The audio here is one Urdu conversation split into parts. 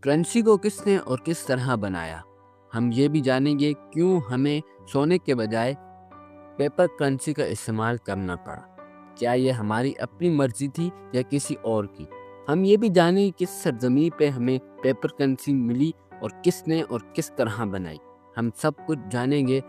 کرنسی کو کس نے اور کس طرح بنایا؟ ہم یہ بھی جانیں گے کیوں ہمیں سونے کے بجائے پیپر کرنسی کا استعمال کرنا پڑا۔ کیا یہ ہماری اپنی مرضی تھی یا کسی اور کی؟ ہم یہ بھی جانیں گے کس سرزمین پہ ہمیں پیپر کرنسی ملی اور کس نے اور کس طرح بنائی۔ ہم سب کچھ جانیں گے،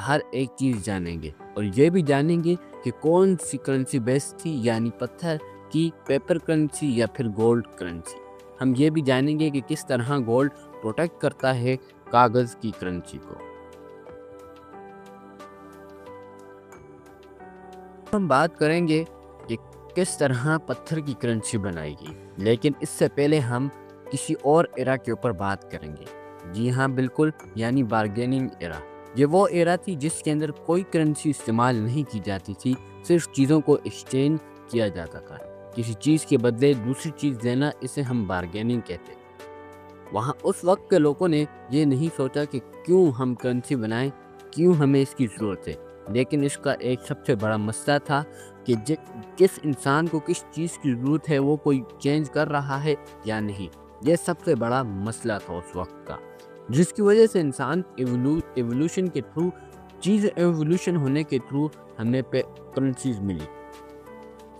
ہر ایک چیز جانیں گے، اور یہ بھی جانیں گے کہ کون سی کرنسی بیسٹ تھی، یعنی پتھر کی پیپر کرنسی یا پھر گولڈ کرنسی۔ ہم یہ بھی جانیں گے کہ کس طرح گولڈ پروٹیکٹ کرتا ہے کاغذ کی کرنسی کو۔ ہم بات کریں گے کہ کس طرح پتھر کی کرنسی بنائی گئی، لیکن اس سے پہلے ہم کسی اور ایرا کے اوپر بات کریں گے۔ جی ہاں بالکل، یعنی بارگیننگ ایرا۔ یہ وہ ایرا تھی جس کے اندر کوئی کرنسی استعمال نہیں کی جاتی تھی، صرف چیزوں کو ایکسچینج کیا جاتا تھا۔ کسی چیز کے بدلے دوسری چیز دینا، اسے ہم بارگیننگ کہتے ہیں۔ وہاں اس وقت کے لوگوں نے یہ نہیں سوچا کہ کیوں ہم کرنسی بنائیں، کیوں ہمیں اس کی ضرورت ہے، لیکن اس کا ایک سب سے بڑا مسئلہ تھا کہ کس انسان کو کس چیز کی ضرورت ہے، وہ کوئی چینج کر رہا ہے یا نہیں۔ یہ سب سے بڑا مسئلہ تھا اس وقت کا، جس کی وجہ سے انسان ایوولوشن کے تھرو، چیز ایوولوشن ہونے کے تھرو ہمیں کرنسیز ملی۔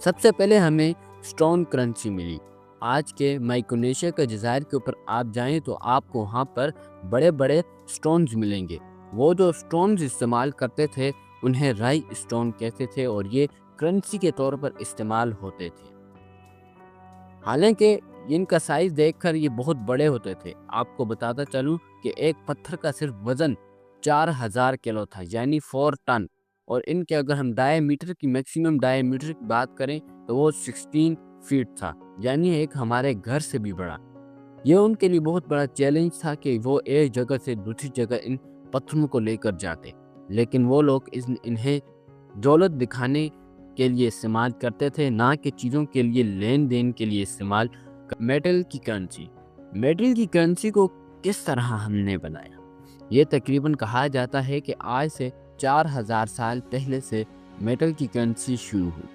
سب سے پہلے ہمیں سٹون کرنسی ملی۔ آج کے مائکرونیشیا کے جزائر کے اوپر آپ جائیں تو آپ کو وہاں پر بڑے بڑے سٹونز ملیں گے۔ وہ جو سٹونز استعمال کرتے تھے انہیں رائی سٹون کہتے تھے، اور یہ کرنسی کے طور پر استعمال ہوتے تھے۔ حالانکہ ان کا سائز دیکھ کر یہ بہت بڑے ہوتے تھے۔ آپ کو بتاتا چلوں کہ ایک پتھر کا صرف وزن 4000 کلو تھا، یعنی 4 ٹن، اور ان کے اگر ہم ڈائی میٹر کی میکسیمم ڈائی میٹر کی بات کریں تو وہ 16 فیٹ تھا، یعنی ایک ہمارے گھر سے بھی بڑا۔ یہ ان کے لیے بہت بڑا چیلنج تھا کہ وہ ایک جگہ سے دوسری جگہ ان پتھروں کو لے کر جاتے، لیکن وہ لوگ انہیں دولت دکھانے کے لیے استعمال کرتے تھے، نہ کہ چیزوں کے لیے لین دین کے لیے استعمال۔ میٹل کی کرنسی، میٹل کی کرنسی کو کس طرح ہم نے بنایا؟ یہ تقریباً کہا جاتا ہے کہ آج سے 4000 سال پہلے سے میٹل کی کرنسی شروع ہوئی۔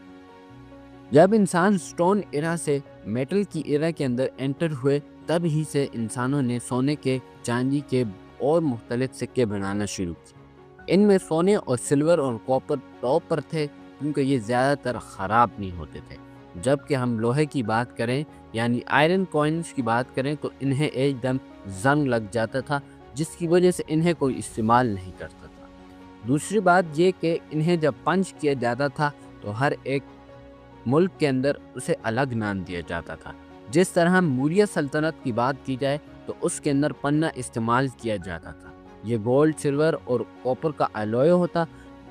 جب انسان سٹون ایرا سے میٹل کی ایرا کے اندر انٹر ہوئے، تب ہی سے انسانوں نے سونے کے، چاندی کے اور مختلف سکے بنانا شروع کیے۔ ان میں سونے اور سلور اور کاپر ٹاپ پر تھے، کیونکہ یہ زیادہ تر خراب نہیں ہوتے تھے۔ جبکہ ہم لوہے کی بات کریں، یعنی آئرن کوائنز کی بات کریں، تو انہیں ایک دم زنگ لگ جاتا تھا، جس کی وجہ سے انہیں کوئی استعمال نہیں کرتا تھا۔ دوسری بات یہ کہ انہیں جب پنچ کیا جاتا تھا تو ہر ایک ملک کے اندر اسے الگ نام دیا جاتا تھا۔ جس طرح موریہ سلطنت کی بات کی جائے تو اس کے اندر پنہ استعمال کیا جاتا تھا۔ یہ گولڈ، سلور اور کاپر کا الوئے ہوتا۔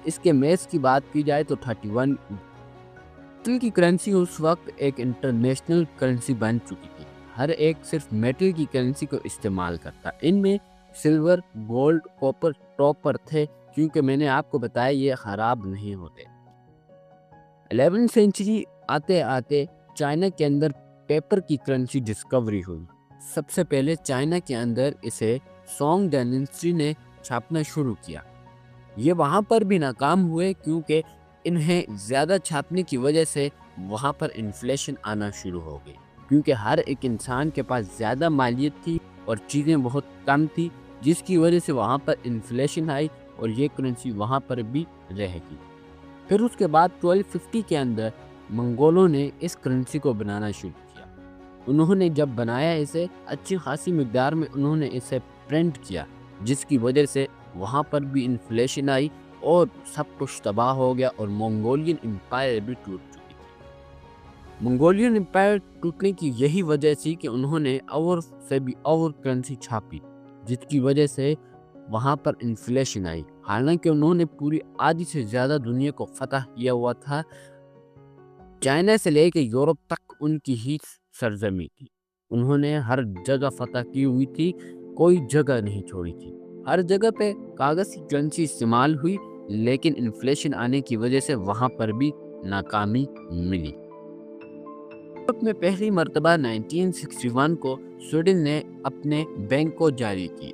اس کے میز کی بات کی جائے تو 31 میٹل کی کرنسی اس وقت ایک انٹرنیشنل کرنسی بن چکی تھی۔ ہر ایک صرف میٹل کی کرنسی کو استعمال کرتا۔ ان میں سلور، گولڈ، کاپر ٹاپ پر تھے، کیونکہ میں نے آپ کو بتایا یہ خراب نہیں ہوتے۔ 11 سینچری آتے آتے چائنا کے اندر پیپر کی کرنسی ڈسکوری ہوئی۔ سب سے پہلے چائنا کے اندر اسے سونگ ڈائناسٹی نے چھاپنا شروع کیا۔ یہ وہاں پر بھی ناکام ہوئے، کیونکہ انہیں زیادہ چھاپنے کی وجہ سے وہاں پر انفلیشن آنا شروع ہو گئی، کیونکہ ہر ایک انسان کے پاس زیادہ مالیت تھی اور چیزیں بہت کم تھی، جس کی وجہ سے وہاں پر انفلیشن آئی اور یہ کرنسی وہاں پر بھی رہ گئی۔ پھر اس کے بعد 1250 کے اندر منگولوں نے اس کرنسی کو بنانا شروع کیا۔ انہوں نے جب بنایا اسے اچھی خاصی مقدار میں انہوں نے اسے پرنٹ کیا، جس کی وجہ سے وہاں پر بھی انفلیشن آئی اور سب کچھ تباہ ہو گیا، اور منگولین امپائر بھی ٹوٹ چکی تھی۔ منگولین امپائر ٹوٹنے کی یہی وجہ تھی کہ انہوں نے اور سے بھی اور کرنسی چھاپی، جس کی وجہ سے وہاں پر انفلیشن آئی۔ حالانکہ انہوں نے پوری آدھی سے زیادہ دنیا کو فتح کیا ہوا تھا، چائنا سے لے کے یورپ تک ان کی ہی سرزمین تھی۔ انہوں نے ہر جگہ فتح کی ہوئی تھی، کوئی جگہ نہیں چھوڑی تھی۔ ہر جگہ پہ کاغذ کی کرنسی استعمال ہوئی، لیکن انفلیشن آنے کی وجہ سے وہاں پر بھی ناکامی ملی۔ یورپ میں پہلی مرتبہ 1961 کو سویڈن نے اپنے بینک کو جاری کی۔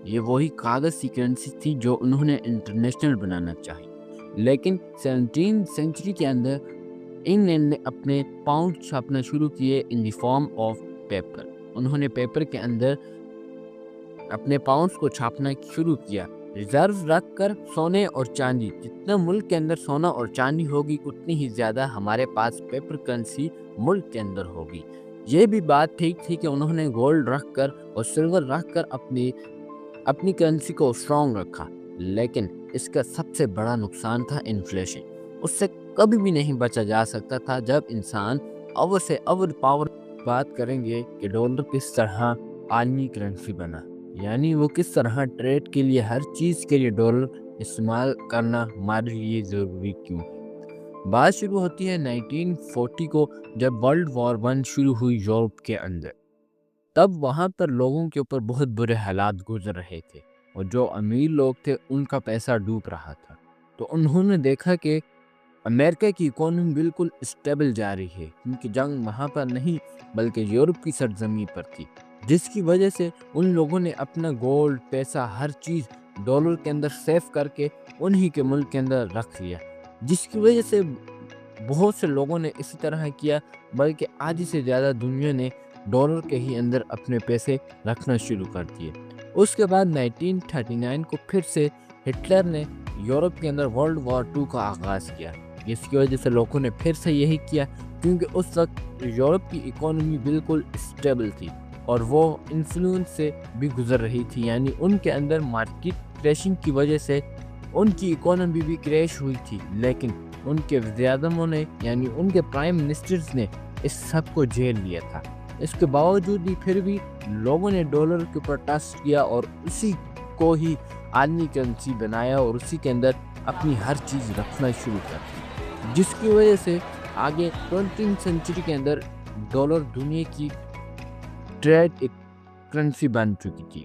یہ وہی کاغذ کی کرنسی تھی جو انہوں نے انٹرنیشنل بنانا چاہی، لیکن 17 سینچری کے اندر انگلینڈ نے اپنے پاؤنڈ چھاپنا شروع کیے ان دی فارم آف پیپر۔ انہوں نے پیپر کے اندر اپنے پاؤنڈز کو چھاپنا شروع کیا، ریزرو رکھ کر سونے اور چاندی، جتنا ملک کے اندر سونا اور چاندی ہوگی اتنی ہی زیادہ ہمارے پاس پیپر کرنسی ملک کے اندر ہوگی۔ یہ بھی بات ٹھیک تھی کہ انہوں نے گولڈ رکھ کر اور سلور رکھ کر اپنی کرنسی کو اسٹرانگ رکھا، لیکن اس کا سب سے بڑا نقصان تھا انفلیشن۔ اس سے کبھی بھی نہیں بچا جا سکتا تھا۔ جب انسان اور سے اور پاور بات کریں گے کہ ڈالر کس طرح عالمی کرنسی بنا، یعنی وہ کس طرح ٹریڈ کے لیے ہر چیز کے لیے ڈالر استعمال کرنا ہمارے لیے ضروری کیوں۔ بات شروع ہوتی ہے 1940 کو، جب ورلڈ وار 1 شروع ہوئی یورپ کے اندر۔ تب وہاں پر لوگوں کے اوپر بہت برے حالات گزر رہے تھے، اور جو امیر لوگ تھے ان کا پیسہ ڈوب رہا تھا۔ تو انہوں نے دیکھا کہ امریکہ کی اکانومی بالکل اسٹیبل جا رہی ہے، کیونکہ جنگ وہاں پر نہیں بلکہ یورپ کی سرزمین پر تھی، جس کی وجہ سے ان لوگوں نے اپنا گولڈ، پیسہ، ہر چیز ڈالر کے اندر سیف کر کے انہی کے ملک کے اندر رکھ لیا، جس کی وجہ سے بہت سے لوگوں نے اسی طرح کیا، بلکہ آدھی سے زیادہ دنیا نے ڈالر کے ہی اندر اپنے پیسے رکھنا شروع کر دیے۔ اس کے بعد 1939 کو پھر سے ہٹلر نے یورپ کے اندر ورلڈ وار 2 کا آغاز کیا، جس کی وجہ سے لوگوں نے پھر سے یہی کیا، کیونکہ اس وقت یورپ کی اکانومی بالکل اسٹیبل تھی اور وہ انفلوئنس سے بھی گزر رہی تھی، یعنی ان کے اندر مارکیٹ کریشنگ کی وجہ سے ان کی اکانومی بھی کریش ہوئی تھی، لیکن ان کے وزیر اعظموں نے یعنی ان کے پرائم منسٹرز نے اس سب کو جھیل لیا تھا۔ اس کے باوجود بھی پھر بھی لوگوں نے ڈالر کے اوپر ٹرسٹ کیا اور اسی کو ہی عالمی کرنسی بنایا اور اسی کے اندر اپنی ہر چیز رکھنا شروع کر دی، جس کی وجہ سے آگے 20 سینچری کے اندر ڈالر دنیا کی ٹریڈ ایک کرنسی بن چکی تھی۔